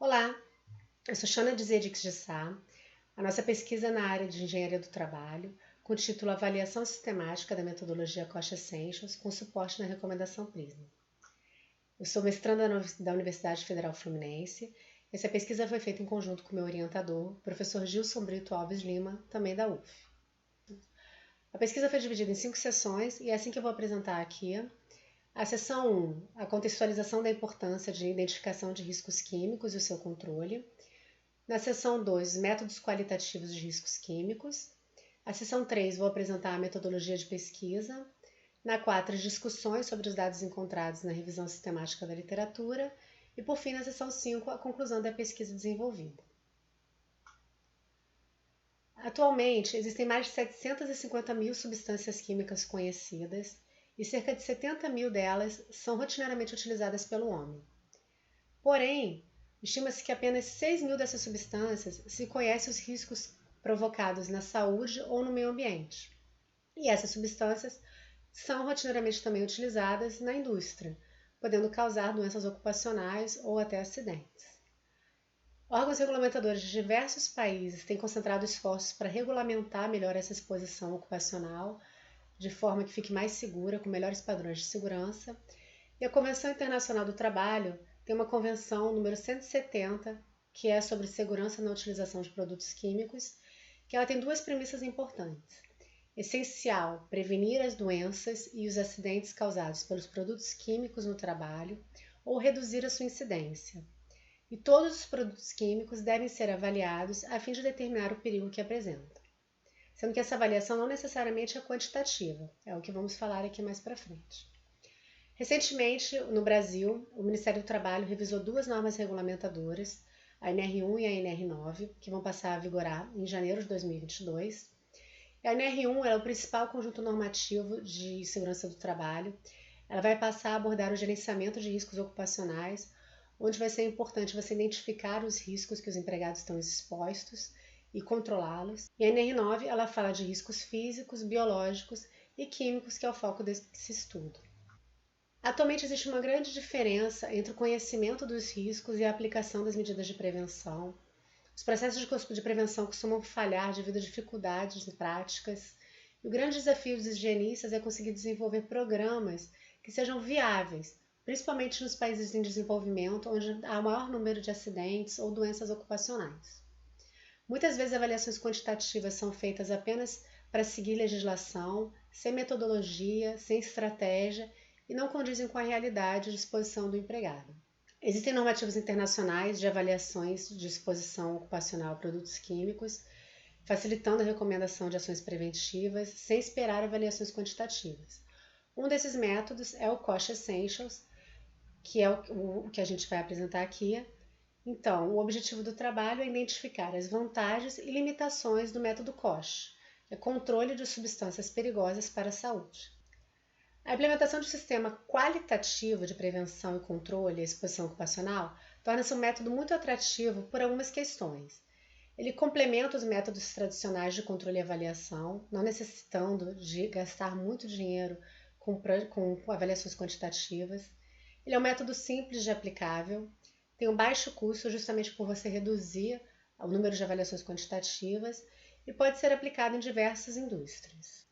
Olá, eu sou Shana Dzedix de Sá. A nossa pesquisa é na área de Engenharia do Trabalho, com o título Avaliação Sistemática da Metodologia Cost Essentials, com suporte na recomendação PRISMA. Eu sou mestranda da Universidade Federal Fluminense. Essa pesquisa foi feita em conjunto com meu orientador, o professor Gilson Brito Alves Lima, também da UF. A pesquisa foi dividida em 5 sessões e é assim que eu vou apresentar aqui. A seção 1, a contextualização da importância de identificação de riscos químicos e o seu controle. Na seção 2, métodos qualitativos de riscos químicos. A seção 3, vou apresentar a metodologia de pesquisa. Na 4, as discussões sobre os dados encontrados na revisão sistemática da literatura. E, por fim, na seção 5, a conclusão da pesquisa desenvolvida. Atualmente, existem mais de 750 mil substâncias químicas conhecidas e cerca de 70 mil delas são rotineiramente utilizadas pelo homem. Porém, estima-se que apenas 6 mil dessas substâncias se conhecem os riscos provocados na saúde ou no meio ambiente. E essas substâncias são rotineiramente também utilizadas na indústria, podendo causar doenças ocupacionais ou até acidentes. Órgãos regulamentadores de diversos países têm concentrado esforços para regulamentar melhor essa exposição ocupacional, de forma que fique mais segura, com melhores padrões de segurança. E a Convenção Internacional do Trabalho tem uma convenção número 170, que é sobre segurança na utilização de produtos químicos, que ela tem duas premissas importantes. Essencial, prevenir as doenças e os acidentes causados pelos produtos químicos no trabalho ou reduzir a sua incidência. E todos os produtos químicos devem ser avaliados a fim de determinar o perigo que apresentam. Sendo que essa avaliação não necessariamente é quantitativa, é o que vamos falar aqui mais para frente. Recentemente, no Brasil, o Ministério do Trabalho revisou duas normas regulamentadoras, a NR1 e a NR9, que vão passar a vigorar em janeiro de 2022. A NR1 é o principal conjunto normativo de segurança do trabalho. Ela vai passar a abordar o gerenciamento de riscos ocupacionais, onde vai ser importante você identificar os riscos que os empregados estão expostos e controlá-los. E a NR9 ela fala de riscos físicos, biológicos e químicos, que é o foco desse estudo. Atualmente existe uma grande diferença entre o conhecimento dos riscos e a aplicação das medidas de prevenção. Os processos de prevenção costumam falhar devido a dificuldades práticas. E o grande desafio dos higienistas é conseguir desenvolver programas que sejam viáveis, principalmente nos países em desenvolvimento, onde há o maior número de acidentes ou doenças ocupacionais. Muitas vezes avaliações quantitativas são feitas apenas para seguir legislação, sem metodologia, sem estratégia, e não condizem com a realidade de exposição do empregado. Existem normativas internacionais de avaliações de exposição ocupacional a produtos químicos, facilitando a recomendação de ações preventivas, sem esperar avaliações quantitativas. Um desses métodos é o Cost Essentials, que é o que a gente vai apresentar aqui. Então, o objetivo do trabalho é identificar as vantagens e limitações do método COSH, que é controle de substâncias perigosas para a saúde. A implementação de um sistema qualitativo de prevenção e controle à exposição ocupacional torna-se um método muito atrativo por algumas questões. Ele complementa os métodos tradicionais de controle e avaliação, não necessitando de gastar muito dinheiro com avaliações quantitativas. Ele é um método simples de aplicável, tem um baixo custo justamente por você reduzir o número de avaliações quantitativas e pode ser aplicado em diversas indústrias.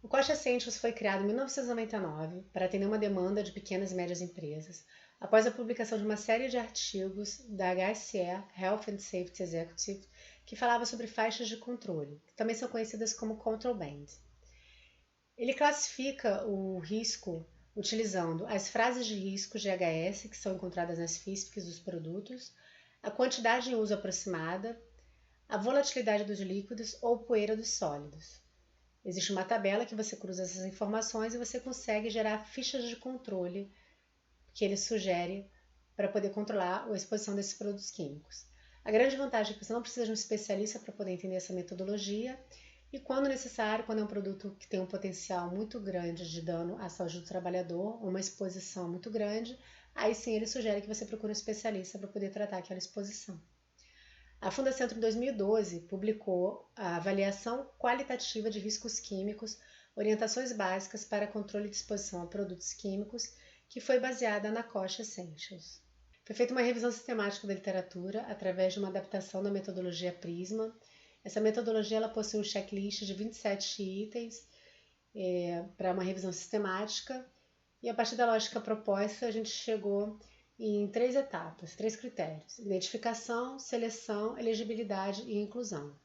O Cost Essentials foi criado em 1999 para atender uma demanda de pequenas e médias empresas, após a publicação de uma série de artigos da HSE, Health and Safety Executive, que falava sobre faixas de controle, que também são conhecidas como Control Band. Ele classifica o risco utilizando as frases de risco GHS, que são encontradas nas FISPs dos produtos, a quantidade em uso aproximada, a volatilidade dos líquidos ou poeira dos sólidos. Existe uma tabela que você cruza essas informações e você consegue gerar fichas de controle que ele sugere para poder controlar a exposição desses produtos químicos. A grande vantagem é que você não precisa de um especialista para poder entender essa metodologia e, quando necessário, quando é um produto que tem um potencial muito grande de dano à saúde do trabalhador, uma exposição muito grande, aí sim ele sugere que você procure um especialista para poder tratar aquela exposição. A Fundacentro, em 2012, publicou a Avaliação Qualitativa de Riscos Químicos, Orientações Básicas para Controle de Exposição a Produtos Químicos, que foi baseada na Cost Essentials. Foi feita uma revisão sistemática da literatura através de uma adaptação da metodologia Prisma. Essa metodologia ela possui um checklist de 27 itens para uma revisão sistemática, e a partir da lógica proposta a gente chegou em 3 etapas, 3 critérios: identificação, seleção, elegibilidade e inclusão.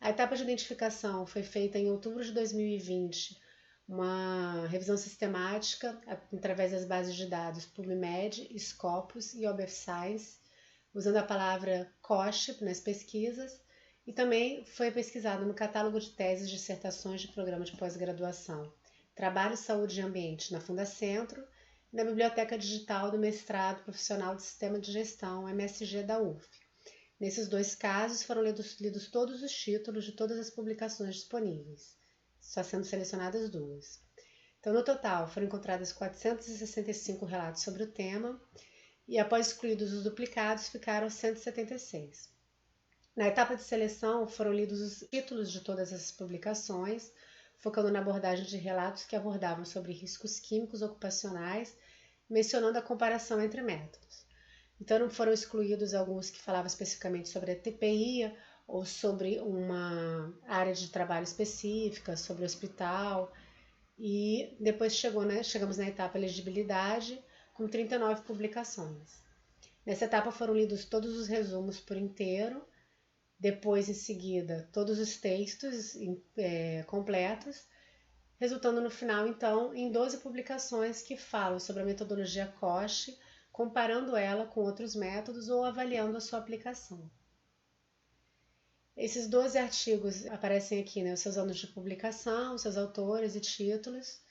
A etapa de identificação foi feita em outubro de 2020, uma revisão sistemática através das bases de dados PubMed, Scopus e Web of Science, usando a palavra COSH nas pesquisas, e também foi pesquisado no catálogo de teses e dissertações de programa de pós-graduação Trabalho, Saúde e Ambiente na Fundacentro e na Biblioteca Digital do Mestrado Profissional de Sistema de Gestão, MSG da UF. Nesses 2 casos foram lidos todos os títulos de todas as publicações disponíveis, só sendo selecionadas 2. Então, no total, foram encontradas 465 relatos sobre o tema e, após excluídos os duplicados, ficaram 176. Na etapa de seleção, foram lidos os títulos de todas essas publicações, focando na abordagem de relatos que abordavam sobre riscos químicos ocupacionais, mencionando a comparação entre métodos. Então, não foram excluídos alguns que falavam especificamente sobre a TPI ou sobre uma área de trabalho específica, sobre o hospital. E depois chegamos na etapa elegibilidade, com 39 publicações. Nessa etapa foram lidos todos os resumos por inteiro, depois, em seguida, todos os textos completos, resultando no final, então, em 12 publicações que falam sobre a metodologia COSH, comparando ela com outros métodos ou avaliando a sua aplicação. Esses 12 artigos aparecem aqui, os seus anos de publicação, os seus autores e títulos,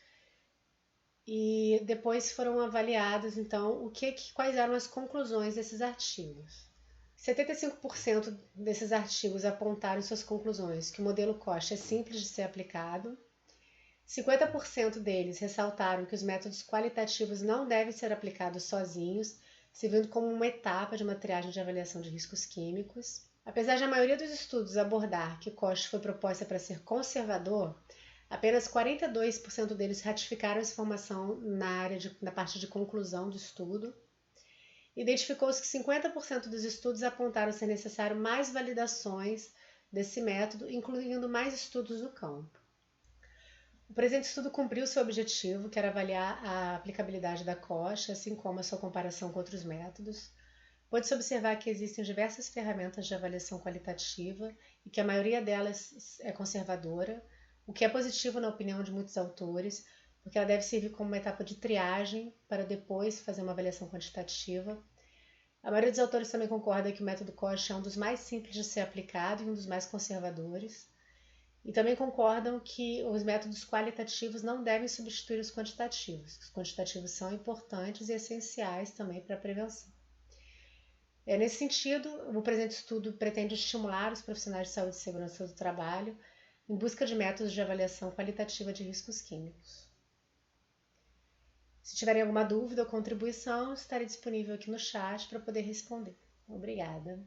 e depois foram avaliados, então, quais eram as conclusões desses artigos. 75% desses artigos apontaram em suas conclusões que o modelo COSH é simples de ser aplicado. 50% deles ressaltaram que os métodos qualitativos não devem ser aplicados sozinhos, servindo como uma etapa de uma triagem de avaliação de riscos químicos. Apesar de a maioria dos estudos abordar que o COSH foi proposta para ser conservador, apenas 42% deles ratificaram essa informação na parte de conclusão do estudo. Identificou-se que 50% dos estudos apontaram ser necessário mais validações desse método, incluindo mais estudos no campo. O presente estudo cumpriu seu objetivo, que era avaliar a aplicabilidade da COSH, assim como a sua comparação com outros métodos. Pode-se observar que existem diversas ferramentas de avaliação qualitativa e que a maioria delas é conservadora, o que é positivo na opinião de muitos autores, porque ela deve servir como uma etapa de triagem para depois fazer uma avaliação quantitativa. A maioria dos autores também concorda que o método COSH é um dos mais simples de ser aplicado e um dos mais conservadores. E também concordam que os métodos qualitativos não devem substituir os quantitativos. Os quantitativos são importantes e essenciais também para a prevenção. Nesse sentido, o presente estudo pretende estimular os profissionais de saúde e segurança do trabalho em busca de métodos de avaliação qualitativa de riscos químicos. Se tiverem alguma dúvida ou contribuição, estarei disponível aqui no chat para poder responder. Obrigada.